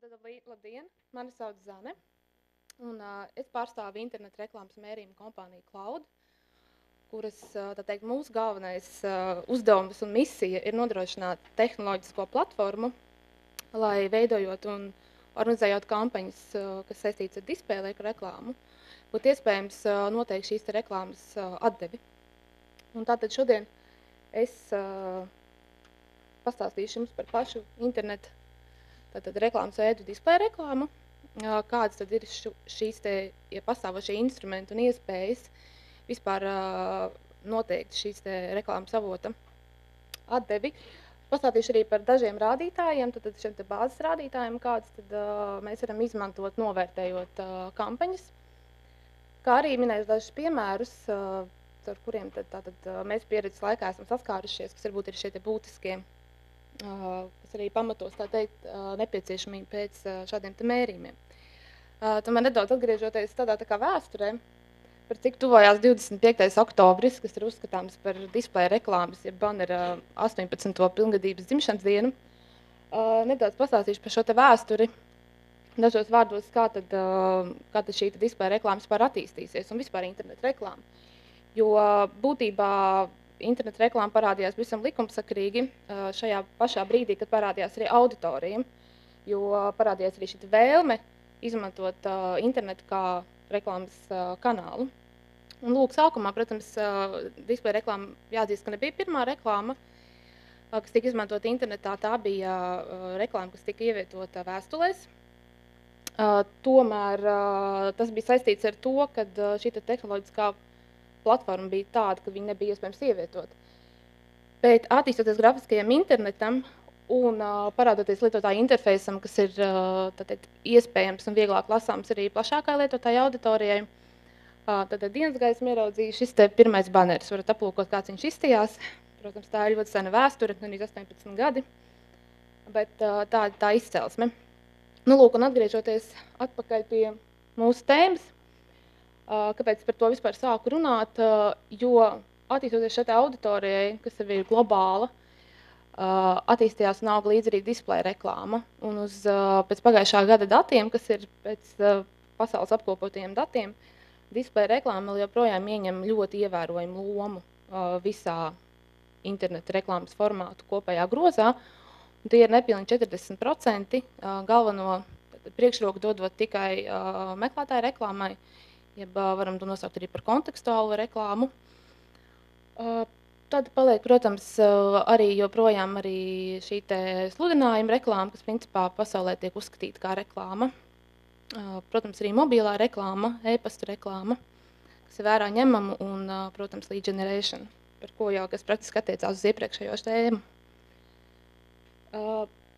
Labdien, mani sauc Zane, un es pārstāvu internetu reklāmas mērījuma kompāniju Cloud, kuras, mūsu galvenais uzdevums un misija ir nodrošināt tehnoloģisko platformu, lai veidojot un organizējot kampaņas, kas saistīts ar dispēju reklāmu, būtu iespējams noteikt šīs reklāmas atdevi. Un tātad šodien es pastāstīšu jums par pašu internetu reklāmas veidu displeja reklāmu, kādas tad ir šīs pastāvošie instrumenti un iespējas vispār noteikt šīs reklāmas avota atdevi. Pastāstīšu arī par dažiem rādītājiem, tad šiem bāzes rādītājiem, kādas tad mēs varam izmantot, novērtējot kampaņas, kā arī minēšu dažus piemērus, ar kuriem mēs pieredzes laikā esam saskārušies, kas varbūt ir šie būtiskie, kas arī pamatos, tā teikt, nepieciešamību pēc šādiem mērījumiem. Tomēr nedaudz atgriežoties tādā kā vēsturē, par cik tuvojās 25. oktobris, kas ir uzskatāms par displeja reklāmas, ja bannera 18. pilngadības dzimšanas dienu, nedaudz pastāstīšu par šo vēsturi, dažos vārdos, kā tad šī displeja reklāma vispār attīstīsies un vispār internetu reklāma. Jo būtībā internetu reklāma parādījās visam likumsakarīgi šajā pašā brīdī, kad parādījās arī auditorija, jo parādījās arī šī vēlme izmantot internetu kā reklāmas kanālu. Un lūk, sākumā, protams, displeja reklāma jāatzīst, ka nebija pirmā reklāma, kas tika izmantota internetā, tā bija reklāma, kas tika ievietota vēstulēs. Tomēr tas bija saistīts ar to, ka šī tehnoloģiskā platforma bija tāda, ka viņi nebija iespējams ievietot. Bet attīstoties grafiskajam internetam un parādoties lietotāju interfeisam, kas ir iespējams un vieglāk lasāms arī plašākai lietotāju auditorijai, tad dienas gaismu ieraudzīja šis pirmais baneris. Varat aplūkot, kāds viņš izstījās. Protams, tā ir ļoti sena vēsture, gan 18 gadi, bet tā izcelsme. Nu, lūk, un atgriežoties atpakaļ pie mūsu tēmas, kāpēc par to vispār sāku runāt, jo attīstoties šeit auditorijai, kas ir globāla, attīstījās un auga līdz arī displeja reklāma. Un pēc pagājušā gada datiem, kas ir pēc pasaules apkopotiem datiem, displeja reklāma joprojām ieņem ļoti ievērojumu lomu visā interneta reklāmas formātu kopējā grozā. Un tie ir nepilni 40%, galveno priekšroku dodot tikai meklētāju reklāmai, jeb varam to nosaukt arī par kontekstuālu reklāmu. Tad paliek, protams, arī joprojām arī šī sludinājuma reklāma, kas principā pasaulē tiek uzskatīta kā reklāma. Protams, arī mobilā reklāma, e-pasta reklāma, kas ir vērā ņemama un, protams, lead generation, par ko jau kas praktiski attiecās uz iepriekšējo tēmu.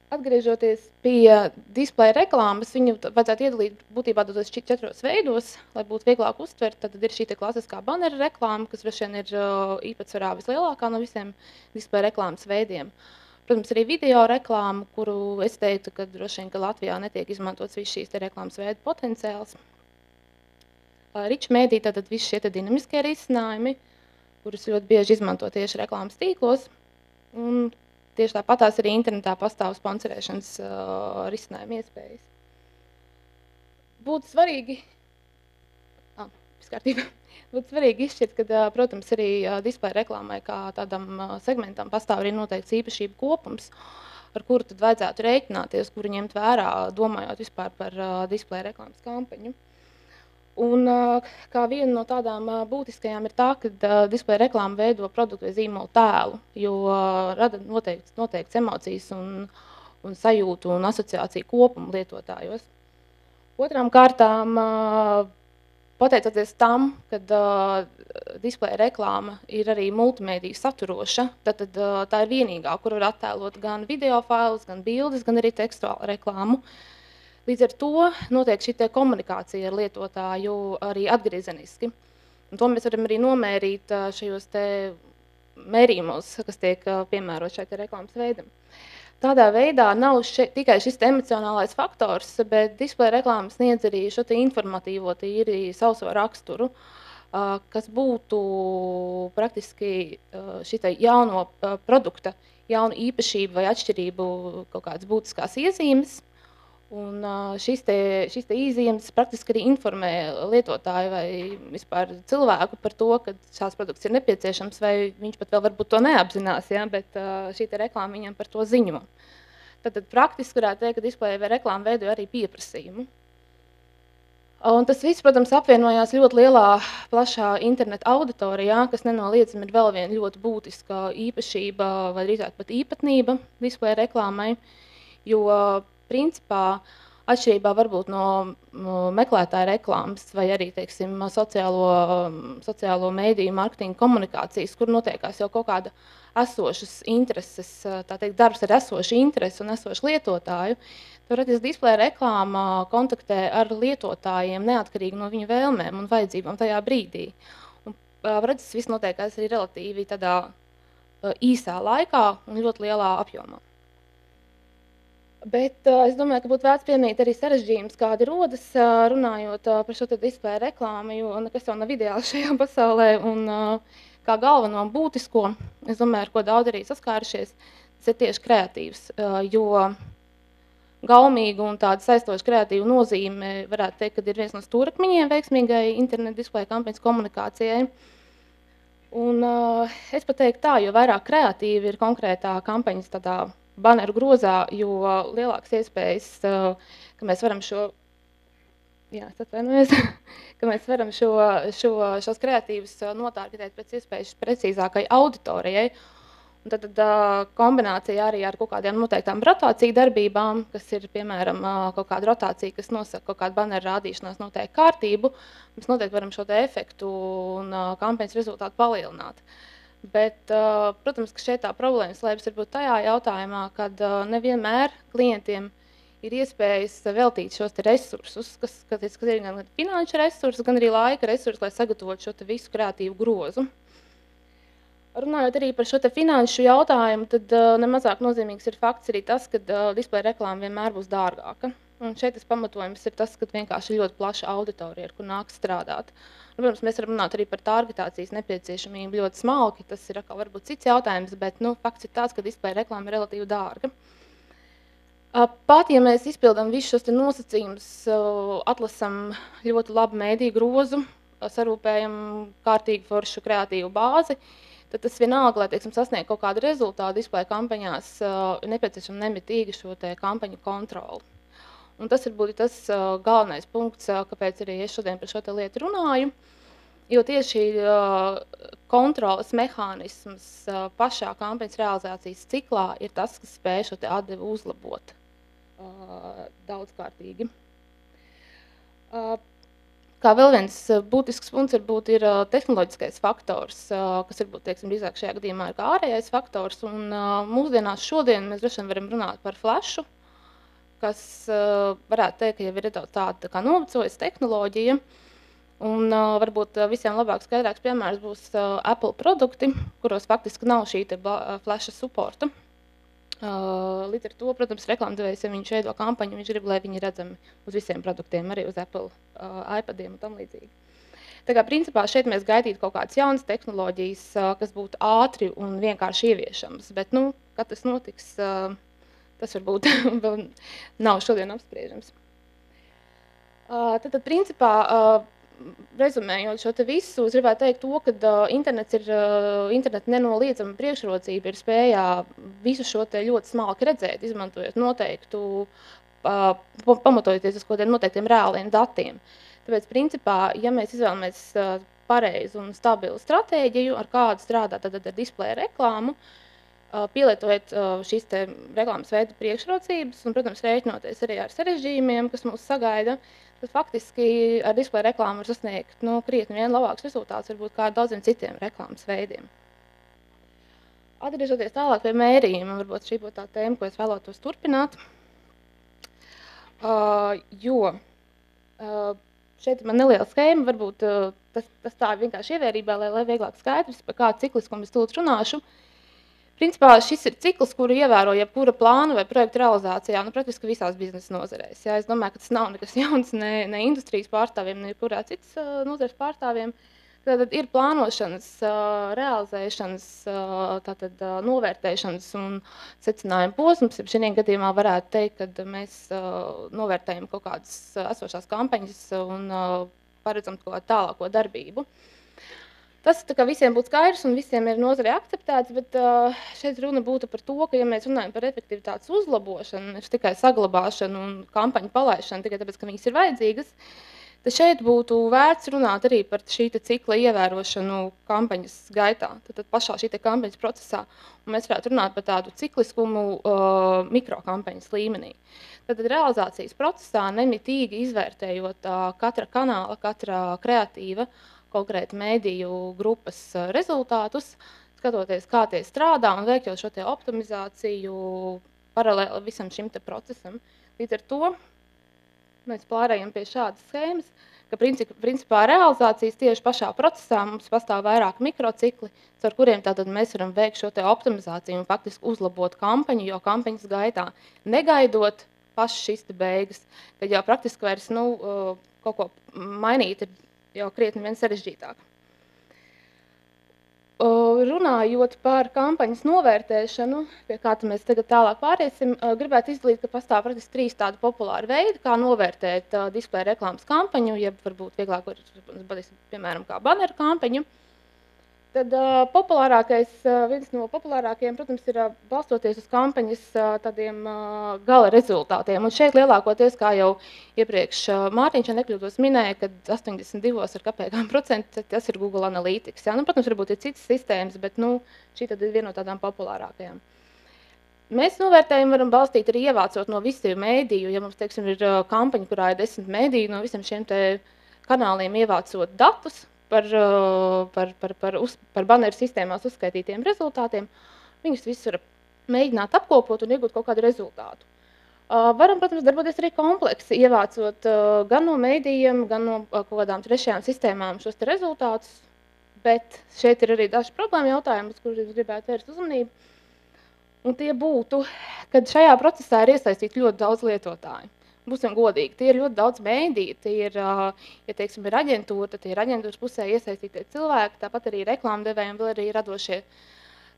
Atgriežoties pie displeja reklāmas, viņu vajadzētu iedalīt būtībā tādos 4 veidos, lai būtu vieglāk uztvert. Tad ir šī klasiskā banera reklāma, kas droši vien ir īpatsvarā vislielākā no visiem displeja reklāmas veidiem. Protams, arī video reklāma, kuru es teiktu, ka droši vien, ka Latvijā netiek izmantots viss šīs reklāmas veidu potenciāls. Rich media, tātad visi šie dinamiskie risinājumi, kurus ļoti bieži izmanto tieši reklāmas tīklos. Un tieši tāpatās arī internetā pastāv sponsorēšanas risinājuma iespējas. Būtu svarīgi izšķirt, ka, protams, arī displeja reklāmai kā tādam segmentam pastāv arī noteikts īpašību kopums, ar kuru tad vajadzētu rēķināties, kuru ņemt vērā, domājot vispār par displeja reklāmas kampaņu. Un kā viena no tādām būtiskajām ir tā, ka displeja reklāma veido produktu vai zīmolu tēlu, jo rada noteikts emocijas un sajūtu un asociāciju kopumu lietotājos. Otrām kārtām, pateicoties tam, ka displeja reklāma ir arī multimēdiju saturoša, tad tā ir vienīgā, kur var attēlot gan video failus, gan bildes, gan arī tekstuālu reklāmu. Līdz ar to notiek šī komunikācija ar lietotāju arī atgriezeniski. Un to mēs varam arī nomērīt šajos mērījumos, kas tiek piemērot šai reklāmas veidam. Tādā veidā nav tikai šis emocionālais faktors, bet displeja reklāma sniedz arī šo informatīvo tīri sauso raksturu, kas būtu praktiski šī jauno produkta, jaunu īpašību vai atšķirību kaut kādas būtiskās iezīmes. Un šis te īzīmes praktiski arī informē lietotāju vai vispār cilvēku par to, ka šāds produkts ir nepieciešams, vai viņš pat vēl varbūt to neapzinās, ja, bet šī te reklāma viņam par to ziņo. Tad praktiski varētu teikt, ka displeja vai reklāma veidoja arī pieprasījumu. Un tas viss, protams, apvienojās ļoti lielā, plašā interneta auditorijā, kas nenoliedzami ir vēl viena ļoti būtiska īpašība vai drīzāk pat īpatnība displeja reklāmai, jo principā atšķirībā varbūt no meklētāja reklāmas vai arī, teiksim, sociālo mēdīju marketinga komunikācijas, kur notiekās jau kaut kāda esošas intereses, tā teikt, darbs ar esošu interesi un esošu lietotāju. Tur displeja reklāma kontaktē ar lietotājiem neatkarīgi no viņu vēlmēm un vajadzībām tajā brīdī. Un, tas viss notiekās arī relatīvi tādā īsā laikā un ļoti lielā apjomā. Bet es domāju, ka būtu vērts pieminēt arī sarežģījumus, kādi rodas, runājot par šo te displeja reklāmu, jo nekas jau nav ideāls šajā pasaulē. Un kā galveno būtisko, es domāju, ar ko daudz arī saskārušies, tas ir tieši kreatīvs, jo gaumīgu un tādu saistošu kreatīvu nozīme varētu teikt, ka ir viens no stūrakmeņiem veiksmīgai internetu displeja kampaņas komunikācijai. Un es pat teiktu tā, jo vairāk kreatīvi ir konkrētā kampaņas tādā baneru grozā, jo lielākas iespējas, ka mēs varam ka mēs varam šos kreatīvus notārgetēt pēc iespējas precīzākai auditorijai. Un tad kombinācija arī ar kaut kādiem noteiktām rotāciju darbībām, kas ir, piemēram, kaut kāda rotācija, kas nosaka kaut kādu baneru rādīšanās noteikti kārtību, mēs noteikti varam šo te efektu un kampaņas rezultātu palielināt. Bet, protams, ka šeit tā problēma slēpjas varbūt tajā jautājumā, kad nevienmēr klientiem ir iespējas veltīt šos te resursus, kas ir gan finanšu resursi, gan arī laika resursi, lai sagatavotu šo te visu kreatīvu grozu. Runājot arī par šo te finanšu jautājumu, tad nemazāk nozīmīgs ir fakts arī tas, ka displeja reklāma vienmēr būs dārgāka. Un šeit tas pamatojums ir tas, ka vienkārši ir ļoti plaša auditorija, ar kur nāks strādāt. Un, protams, mēs varam runāt arī par targetācijas nepieciešamību ļoti smalki, tas ir atkal varbūt cits jautājums, bet fakts ir tāds, ka displeja reklāma ir relatīvi dārga. Pat, ja mēs izpildām visus šos nosacījumus, atlasam ļoti labu mēdīju grozu, sarūpējam kārtīgu foršu kreatīvu bāzi, tad tas vienalga, lai, teiksim, sasniegt kaut kādu rezultātu displeja kampaņās, ir nepieciešama nemitīga šo te kampaņu kontroli. Un tas varbūt ir tas galvenais punkts, kāpēc arī es šodien par šo te lietu runāju, jo tieši kontroles mehānisms pašā kampaņas realizācijas ciklā ir tas, kas spēj šo te atdevu uzlabot daudzkārtīgi. Kā vēl viens būtisks punkts varbūt ir tehnoloģiskais faktors, kas varbūt, teiksim, drīzāk šajā gadījumā ir kā ārējais faktors, un mūsdienās šodien mēs droši vien varam runāt par flashu, kas varētu teikt, ka jau ir tāda kā novecojas tehnoloģija, un varbūt visiem labāk skaidrāks piemērs būs Apple produkti, kuros faktiski nav šī te flasha supporta. Līdz ar to, protams, reklāmdevējs, ja viņš veido kampaņu, viņš grib, lai viņi redzami uz visiem produktiem, arī uz Apple iPadiem un tam līdzīgi. Tā kā principā šeit mēs gaidītu kaut kādas jaunas tehnoloģijas, kas būtu ātri un vienkārši ieviešams, bet, kad tas notiks, tas varbūt vēl nav šodien apspriežams. Tad principā, rezumējot šo te visu, es gribētu teikt to, ka interneta nenoliedzama priekšrocība ir spējā visu šo te ļoti smalki redzēt, izmantojot noteiktu, pamatojoties uz kādiem noteiktiem reāliem datiem. Tāpēc, principā, ja mēs izvēlamies pareizu un stabilu stratēģiju, ar kādu strādāt tad ar displeja reklāmu, pielietojot šīs te reklāmas veidu priekšrocības un, protams, rēķinoties arī ar sarežģījumiem, kas mūs sagaida, tad faktiski ar displeja reklāmu var sasniegt krietni vien labāks rezultāts, varbūt kā ar daudziem citiem reklāmas veidiem. Atgriežoties tālāk pie mērījuma, varbūt šī būtu tā tēma, ko es vēlētos turpināt, jo šeit ir man neliela skēma, varbūt tas tā vienkārši ievērībā, lai vieglāk skaidrs, par kādu cikliskumu es tūlīt runāšu. Principā šis ir cikls, kuru ievēro jebkura plāna vai projekta realizācijā, praktiski visās biznesa nozarēs. Jā, es domāju, ka tas nav nekas jauns ne industrijas pārstāvjiem, ne jebkurā citas nozares pārstāvjiem, Tātad ir plānošanas, realizēšanas, tātad novērtēšanas un secinājuma posms. Šajā gadījumā varētu teikt, ka mēs novērtējam kaut kādas esošās kampaņas un paredzam kaut kādu tālāko darbību. Tas tā kā visiem būtu skaidrs un visiem ir nozarē akceptēts, bet šeit runa būtu par to, ka, ja mēs runājam par efektivitātes uzlabošanu, nevis tikai saglabāšanu un kampaņu palaišanu tikai tāpēc, ka viņas ir vajadzīgas, tad šeit būtu vērts runāt arī par šī cikla ievērošanu kampaņas gaitā, tad pašā šī kampaņas procesā, un mēs varētu runāt par tādu cikliskumu mikrokampaņas līmenī. Tad realizācijas procesā nemitīgi izvērtējot katra kanāla, katra kreatīva, konkrēti mēdīju grupas rezultātus, skatoties, kā tie strādā un veikot šo optimizāciju paralēli visam šim procesam. Līdz ar to mēs pārējām pie šādas schēmas, ka principā realizācijas tieši pašā procesā mums pastāv vairāk mikrocikli, ar kuriem tātad mēs varam veikt šo optimizāciju un faktiski uzlabot kampaņu, jo kampaņas gaitā negaidot paši šīs beigas, kad jau praktiski vairs kaut ko mainīt ir jau krietni vien sarežģītāk. Runājot par kampaņas novērtēšanu, pie kā mēs tagad tālāk pāriesim, gribētu izdalīt, ka pastāv praktiski 3 tādi populāri veidi, kā novērtēt displeja reklāmas kampaņu, jeb varbūt vieglāk, piemēram, kā baneru kampaņu. Tad viens no populārākajiem, protams, ir balstoties uz kampaņas tādiem gala rezultātiem. Un šeit lielākoties, kā jau iepriekš Mārtiņš, ja nekļūdos, minēja, ka 82% tas ir Google Analytics. Ja? Protams, varbūt ir citas sistēmas, bet šī tad ir viena no tādām populārākajām. Mēs novērtējumu varam balstīt arī ievācot no visiem mēdīju. Ja mums, teiksim, ir kampaņa, kurā ir 10 mēdīju, no visiem šiem kanāliem ievācot datus, par baneru sistēmās uzskaitītiem rezultātiem, viņus visus var mēģināt apkopot un iegūt kaut kādu rezultātu. Varam, protams, darboties arī kompleksi, ievācot gan no mēdījiem, gan no kaut kādām trešajām sistēmām šos rezultātus, bet šeit ir arī daži problēma jautājumi, uz kuriem gribētu vērst uzmanību. Un tie būtu, kad šajā procesā ir iesaistīti ļoti daudz lietotāju. Būsim godīgi, tie ir ļoti daudz mēdīju, tie ir, ja teiksim, ir aģentūra, tad tie ir aģentūras pusē iesaistītie cilvēki, tāpat arī reklāmdevēji un vēl arī radošie,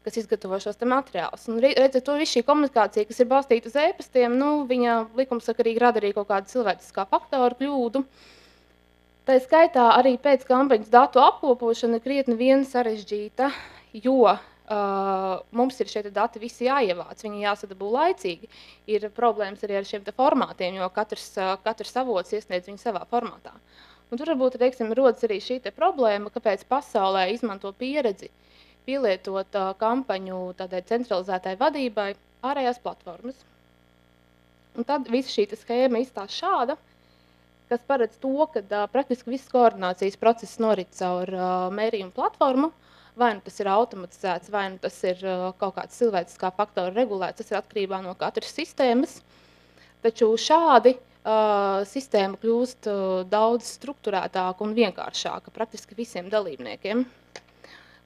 kas izgatavo šos materiālus. Un redzat, to visu šī komunikācija, kas ir balstīta uz e-pastiem, viņa likumsakarīgi rada arī kaut kādu cilvēciskā faktoru kļūdu. Tā skaitā arī pēc kampaņas datu apkopošana ir krietni vien sarežģīta, jo mums ir šie dati visi jāievāc, viņi jāsadabū laicīgi. Ir problēmas arī ar šiem formātiem, jo katrs avots iesniedz viņu savā formātā. Un tur varbūt, teiksim, rodas arī šī problēma, kāpēc pasaulē izmanto pieredzi pielietot kampaņu tādai centralizētai vadībai ārējās platformas. Un tad visa šī schēma izstās šāda, kas paredz to, ka praktiski visas koordinācijas process norit caur mērījumu platformu. Vai tas ir automatizēts, vai tas ir kaut kāds cilvēciskā faktora regulēts, tas ir atkarībā no katras sistēmas. Taču šādi sistēma kļūst daudz strukturētāka un vienkāršāka praktiski visiem dalībniekiem.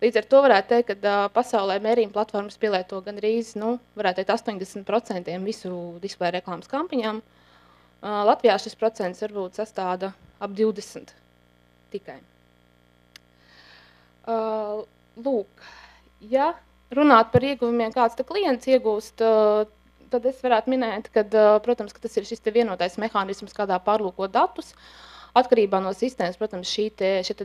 Līdz ar to varētu teikt, ka pasaulē mērījuma platformas pielieto gandrīz, varētu teikt, 80% visu displeja reklāmas kampaņām. Latvijā šis procents varbūt sastāda ap 20 tikai. Lūk, ja runāt par ieguvumiem, kāds klients iegūst, tad es varētu minēt, ka, protams, ka tas ir šis vienotais mehānisms, kādā pārlūkot datus. Atkarībā no sistēmas, protams, šie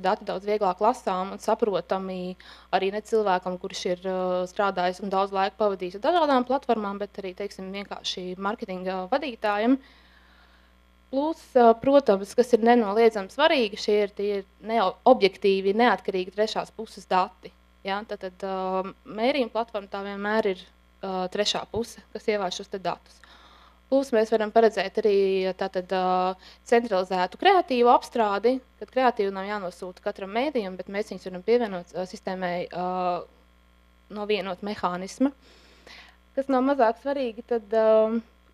dati daudz vieglāk lasām un saprotami arī ne cilvēkam, kurš ir strādājis un daudz laika pavadījis ar dažādām platformām, bet arī, teiksim, vienkārši marketinga vadītājiem. Plus, protams, kas ir nenoliedzami svarīgi, šie ir objektīvi, neatkarīgi trešās puses dati. Ja? Tad mērījuma platforma tā vienmēr ir trešā puse, kas ievāc šos datus. Plus, mēs varam paredzēt arī centralizētu kreatīvu apstrādi, kad kreatīvu nav jānosūta katram mēdījam, bet mēs viņus varam pievienot sistēmai no vienota mehānisma. Kas nav mazāk svarīgi, tad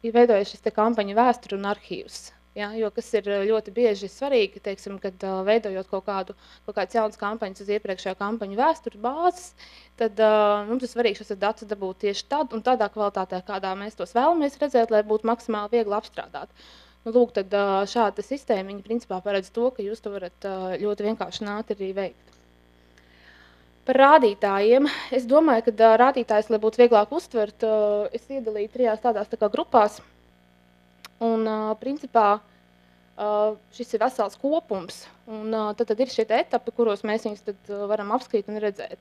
ir veidojas šis kampaņu vēsturi un arhīvs. Ja, jo kas ir ļoti bieži svarīgi, teiksim, kad veidojot kaut kādas jaunas kampaņas uz iepriekšējā kampaņu vēsturi bāzes, tad mums ir svarīgi šos datus dabūt tieši tad un tādā kvalitātē, kādā mēs tos vēlamies redzēt, lai būtu maksimāli viegli apstrādāt. Lūk, tad šāda sistēma, viņa principā paredz to, ka jūs to varat ļoti vienkārši un ātri arī veikt. Par rādītājiem. Es domāju, ka rādītājs, lai būtu vieglāk uztvert, es iedalīju 3 tādās tā kā grupās. Un, principā, šis ir vesels kopums. Un tad ir šie etapi, kuros mēs viņus tad varam apskatīt un redzēt.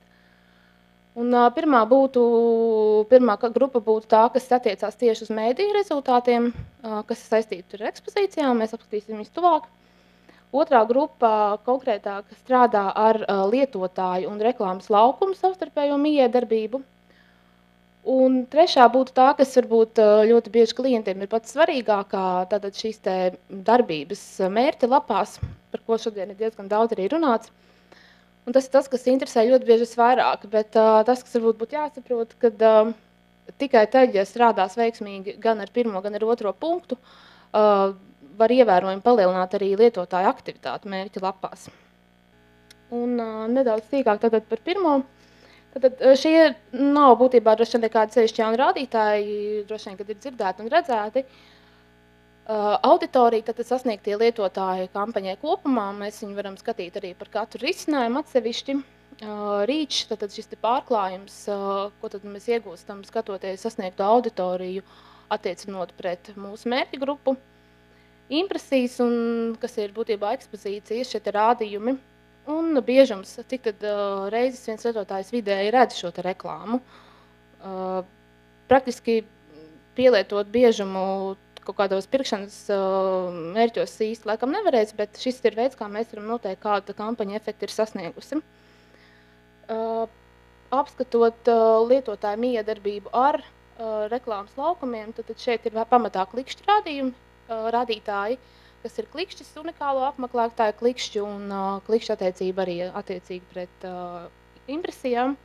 Un pirmā grupa būtu tā, kas attiecās tieši uz mēdīju rezultātiem, kas saistīti ar ekspozīcijām. Mēs apskatīsim viņus tuvāk. Otrā grupa konkrētāk strādā ar lietotāju un reklāmas laukumu savstarpējo mijiedarbību. Un trešā būtu tā, kas varbūt ļoti bieži klientiem ir pats svarīgākā, tātad šīs te darbības mērķa lapās, par ko šodien ir diezgan daudz arī runāts. Un tas ir tas, kas interesē ļoti bieži visvairāk, bet tas, kas varbūt būtu jāsaprot, kad tikai tad, ja strādās veiksmīgi gan ar pirmo, gan ar otro punktu, var ievērojami palielināt arī lietotāju aktivitāti mērķa lapās. Un nedaudz sīkāk tātad par pirmo. Tātad šie nav būtībā droši vien nekādi sevišķi jauni rādītāji, droši vien, kad ir dzirdēti un redzēti. Auditorija, tātad sasniegtie lietotāji kampaņai kopumā, mēs viņu varam skatīt arī par katru risinājumu atsevišķi. Reach, tātad šis te pārklājums, ko tad mēs iegūstam skatoties sasniegto auditoriju, attiecinot pret mūsu mērķa grupu. Impresijas, un kas ir būtībā ekspozīcijas, šie te rādījumi, un biežums, cik tad reizes viens lietotājs vidēji redz šo te reklāmu. Praktiski pielietot biežumu kaut kādos pirkšanas mērķos īsti laikam nevarēs, bet šis ir veids, kā mēs varam noteikt, kāda kampaņa efekti ir sasniegusi. Apskatot lietotāju mijiedarbību ar reklāmas laukumiem, tad šeit ir pamatā klikšķu rādītāji, kas ir klikšķis unikālo apmeklētāju klikšķu un klikšķu attiecība arī attiecīgi pret impresijām.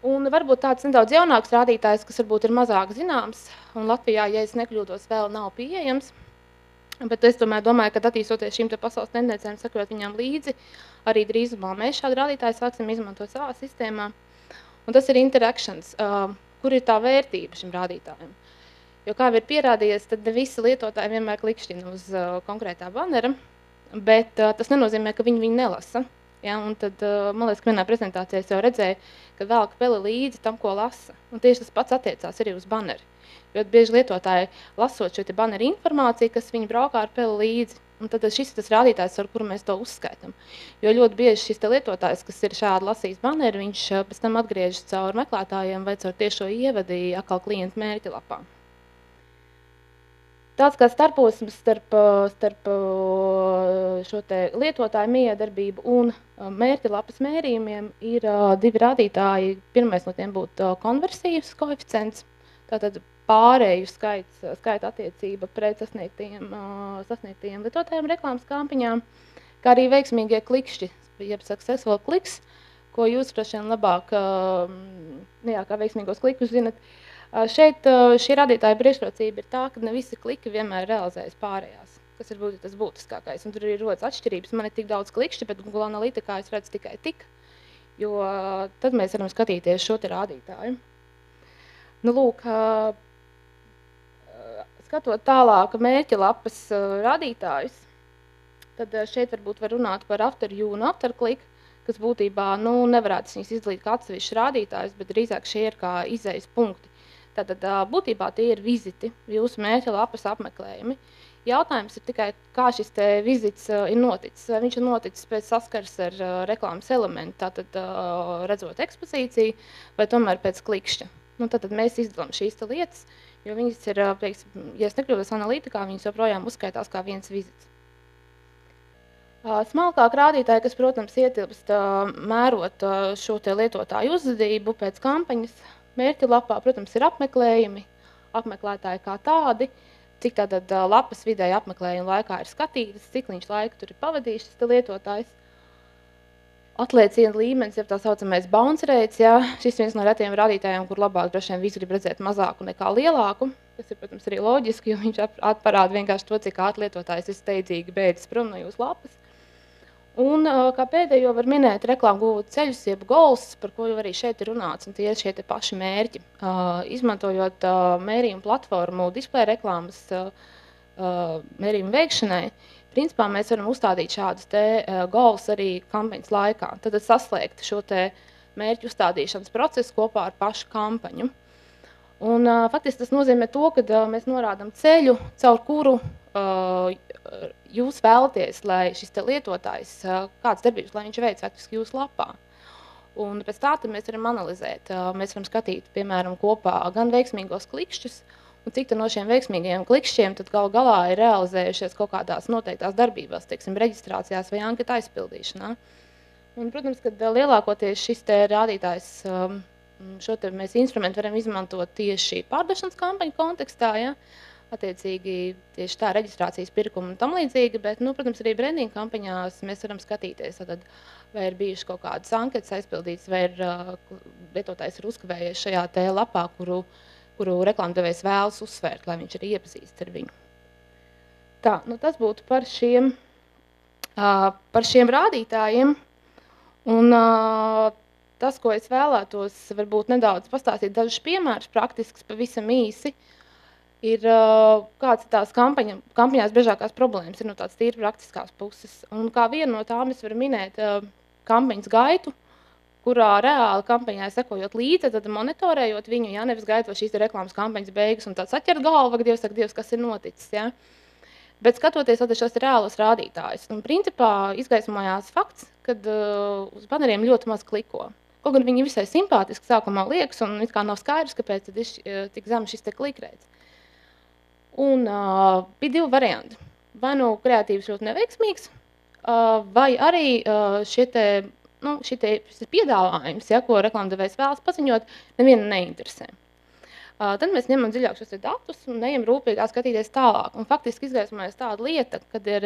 Un varbūt tāds nedaudz jaunāks rādītājs, kas varbūt ir mazāk zināms, un Latvijā, ja es nekļūdos, vēl nav pieejams. Bet es domāju, ka attīstoties šīm te pasaules tendencēm, sakot viņām līdzi, arī drīzumā mēs šādu rādītāju sāksim izmantot savā sistēmā. Un tas ir interactions, kur ir tā vērtība šim rādītājam. Jo kā ir pierādījies, tad ne visi lietotāji vienmēr klikšķina uz konkrētā banera, bet tas nenozīmē, ka viņi nelasa. Ja? Un tad, man liekas, ka vienā prezentācijā es jau redzēju, ka velk peli līdzi tam, ko lasa. Un tieši tas pats attiecās arī uz baneri. Ļoti bieži lietotāji lasot šo te baneru informāciju, kas viņi braukā ar peli līdzi. Un tad šis ir tas rādītājs, ar kuru mēs to uzskaitam. Jo ļoti bieži šis te lietotājs, kas ir šādi lasījis baneri, viņš pēc tam atgriežas caur meklētājiem vai caur tiešo ievadi atkal klientu mērķa lapā. Tāds kā starposms starp šo te lietotāju mijiedarbību un mērķa lapas mērījumiem ir 2 rādītāji. Pirmais no tiem būtu konversijas koeficients, tātad pārēju skaita attiecība pret sasniegtajiem lietotājiem reklāmas kampaņām, kā arī veiksmīgie klikšķi, jeb successful clicks, ko jūs droši vien labāk, kā veiksmīgos klikus zinat. Šeit šī rādītāja priekšrocība ir tā, ka ne visi kliki vienmēr realizējas pārējās, kas ir tas būtiskākais. Un tur ir rodas atšķirības. Man ir tik daudz klikšķi, bet Google Analytikā es redzu tikai tik, jo tad mēs varam skatīties šo te rādītāju. Nu, lūk, skatot tālāk mērķa lapas rādītājus, tad šeit varbūt var runāt par after you un after click, kas būtībā nevarētu viņus izdalīt kā atsevišķus rādītājus, bet drīzāk šie ir kā izejas punkti. Tātad būtībā tie ir viziti, jūsu mērķa lapas apmeklējumi. Jautājums ir tikai, kā šis te vizits ir noticis. Vai viņš ir noticis pēc saskars ar reklāmas elementu, tātad redzot ekspozīciju, vai tomēr pēc klikšķa. Tātad mēs izdalām šīs te lietas, jo viņas ir, ja es nekļūdos analītikā, viņas joprojām uzskaitās kā viens vizits. Smalkāk rādītāji, kas, protams, ietilpst mērot šo te lietotāju uzvedību pēc kampaņas, mērķa lapā, protams, ir apmeklējumi, apmeklētāji kā tādi, cik tātad lapas vidēji apmeklējuma laikā ir skatītas, cik viņš laika tur ir pavadījis šis lietotājs. Atlieciena līmenis, ja tā saucamais bounce rates, ja, šis viens no retiem rādītājiem, kur labāk droši vien visi grib redzēt mazāku nekā lielāku, kas ir, protams, arī loģiski, jo viņš parāda vienkārši to, cik ātri lietotājs ir steidzīgi bēdzis prom no jūsu lapas. Un kā pēdējo var minēt reklāmu gūt ceļus, jeb goals, par ko jau arī šeit ir runāts, un tie ir šie te paši mērķi. Izmantojot mērījumu platformu display reklāmas mērījumu veikšanai, principā mēs varam uzstādīt šādus te goals arī kampaņas laikā. Tad saslēgt šo te mērķu uzstādīšanas procesu kopā ar pašu kampaņu. Un, faktiski tas nozīmē to, ka mēs norādām ceļu, caur kuru jūs vēlaties, lai šis te lietotājs, kādas darbības, lai viņš veic faktiski jūsu lapā. Un pēc tā tad mēs varam analizēt, mēs varam skatīt, piemēram, kopā gan veiksmīgos klikšķus, un cik no šiem veiksmīgajiem klikšķiem tad galu galā ir realizējušies kaut kādās noteiktās darbībās, teiksim, reģistrācijās vai anketa aizpildīšanā. Un, protams, kad lielākoties šis te rādītājs, šo te mēs instrumentu varam izmantot tieši pārdošanas kampaņu kontekstā, ja? Attiecīgi tieši tā reģistrācijas pirkuma un tam līdzīgi, bet, nu, protams, arī branding kampaņās mēs varam skatīties, tad, vai ir bijušas kaut kādas anketas aizpildītas, vai ir lietotājs ir uzkavējies šajā te lapā, kuru reklāmdevējs vēlas uzsvērt, lai viņš arī iepazīst ar viņu. Tā, nu tas būtu par šiem rādītājiem. Un tas, ko es vēlētos, varbūt nedaudz pastāstīt dažus piemērus, praktisks, pavisam īsi, ir kāds tās kampaņās biežākās problēmas, ir no tādas tīri praktiskās puses. Un kā vienu no tām es varu minēt kampaņas gaitu, kurā reāli kampaņai sekojot līdzi, tad monitorējot viņu, ja nevis gaidot šīs reklāmas kampaņas beigas un tāds atķert galvu, ka Dievs saka, Dievs, kas ir noticis, ja? Bet skatoties šos reālos rādītājus, un principā izgaismojās fakts, kad uz baneriem ļoti maz kliko. Kaut gan viņi visai simpātiski sākumā liekas, un it kā nav skaidrs, kāpēc tad ir tik zem šis te klikreits. Un bija divi varianti. Vai nu kreatīvs ļoti neveiksmīgs, vai arī šis piedāvājums, ja, ko reklāmdevējs vēlas paziņot, nevienu neinteresē. Tad mēs ņemam dziļāk šos datus un ejam rūpīgāk skatīties tālāk. Un faktiski izgaismojas tāda lieta, kad ir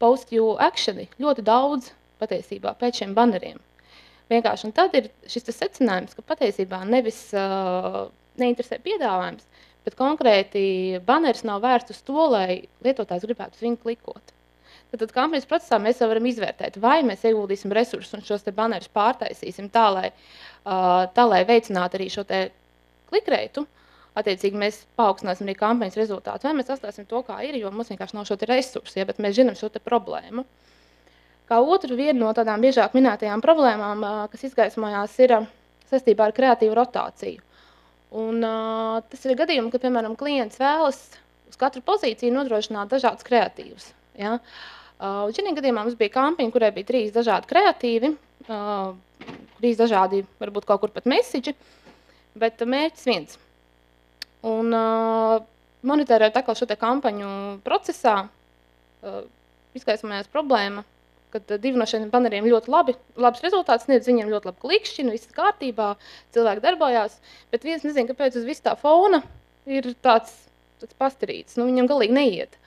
post-view actioni ļoti daudz patiesībā pēc šiem baneriem. Vienkārši, un tad ir šis secinājums, ka patiesībā nevis neinteresē piedāvājums, bet konkrēti baneris nav vērsts uz to, lai lietotājs gribētu uz viņu klikot. Tad kampaņas procesā mēs jau varam izvērtēt, vai mēs ieguldīsim resursus un šos te banerus pārtaisīsim tā, lai veicinātu arī šo te klikreitu. Attiecīgi mēs paaugstināsim arī kampaņas rezultātu, vai mēs atstāsim to, kā ir, jo mums vienkārši nav šo te resursu, ja, bet mēs zinām šo te problēmu. Kā otru viena no tādām biežāk minētajām problēmām, kas izgaismojās, ir saistībā ar kreatīvu rotāciju. Un tas ir gadījumi, kad, piemēram, klients vēlas uz katru pozīciju nodrošināt dažādus kreatīvus. Ja? Un šī gadījumā mums bija kampaņa, kurai bija 3 dažādi kreatīvi, 3 dažādi, varbūt kaut kur pat message, bet mērķis viens. Un monitorējot atkal šo te kampaņu procesā, izgaismojās problēma, kad 2 no šiem baneriem ļoti labs rezultāts sniedz, viņiem ļoti labi klikšķi, viss kārtībā, cilvēki darbojās, bet viens nezinu, kāpēc uz visu tā fona ir tāds pastirīts, viņam galīgi neiet.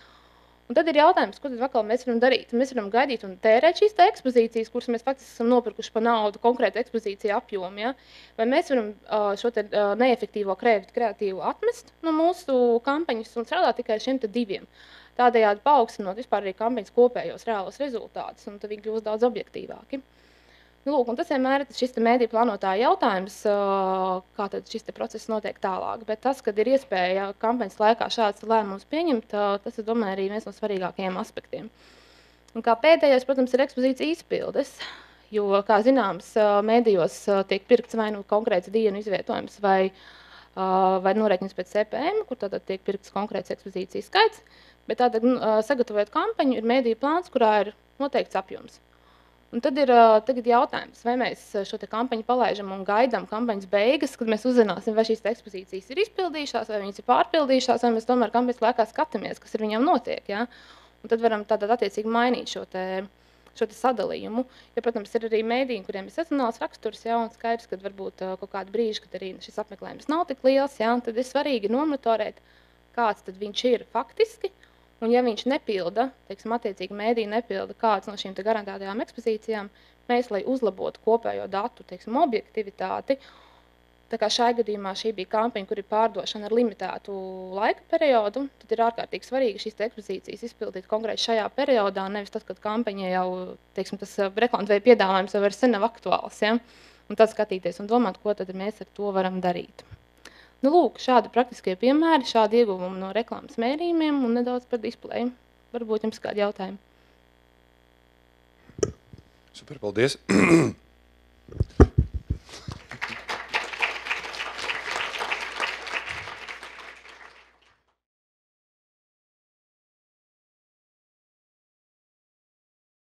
Un tad ir jautājums, ko tad atkal mēs varam darīt? Mēs varam gaidīt un tērēt šīs te ekspozīcijas, kuras mēs faktiski esam nopirkuši par naudu konkrētu ekspozīciju apjomu, ja? Vai mēs varam šo te neefektīvo kreatīvu atmest no mūsu kampaņas un strādāt tikai ar šiem te 2. Tādējādi paaugstinot vispār arī kampaņas kopējos reālos rezultātus, un tad viņi kļūst daudz objektīvāki. Lūk, un tas vienmēr ir šis te mēdīju plānotāja jautājums, kā tad šis te process notiek tālāk. Bet tas, kad ir iespēja kampaņas laikā šāds lēmums pieņemt, tas, es domāju, arī viens no svarīgākajiem aspektiem. Un kā pēdējais, protams, ir ekspozīcija izpildes, jo, kā zināms, mēdījos tiek pirkts vai nu konkrēts dienu izvietojums vai noreiknis pēc CPM, kur tātad tiek pirkts konkrēts ekspozīcijas skaits, bet tātad sagatavojot kampaņu ir mēdīju plāns, kurā ir noteikts apjoms. Un tad ir tagad jautājums, vai mēs šo te kampaņu palaidām un gaidām kampaņas beigas, kad mēs uzzināsim, vai šīs ekspozīcijas ir izpildījušās, vai viņas ir pārpildījušās, vai mēs tomēr kampaņas laikā skatāmies, kas ar viņām notiek. Ja? Un tad varam tātad attiecīgi mainīt šo te sadalījumu. Ja, protams, ir arī mēdīji, kuriem ir sezonāls raksturs, ja, un skaidrs, kad varbūt kaut kādu brīži, kad arī šis apmeklējums nav tik liels, ja, tad ir svarīgi nomonitorēt, kāds tad viņš ir faktiski. Un ja viņš nepilda, teiksim, attiecīgi mēdī nepilda kāds no šīm te garantētajām ekspozīcijām, mēs, lai uzlabotu kopējo datu, teiksim, objektivitāti, tā kā šai gadījumā šī bija kampaņa, kur ir pārdošana ar limitētu laika periodu, tad ir ārkārtīgi svarīgi šīs te ekspozīcijas izpildīt konkrēti šajā periodā, nevis tas, kad kampaņa jau, teiksim, tas reklāmdevēja piedāvājums jau vairs nav aktuāls, ja? Un tad skatīties un domāt, ko tad mēs ar to varam darīt. Nu, lūk, šādi praktiskie piemēri, šādi ieguvumi no reklāmas mērījumiem un nedaudz par displeju. Varbūt jums kādi jautājumi. Super, paldies.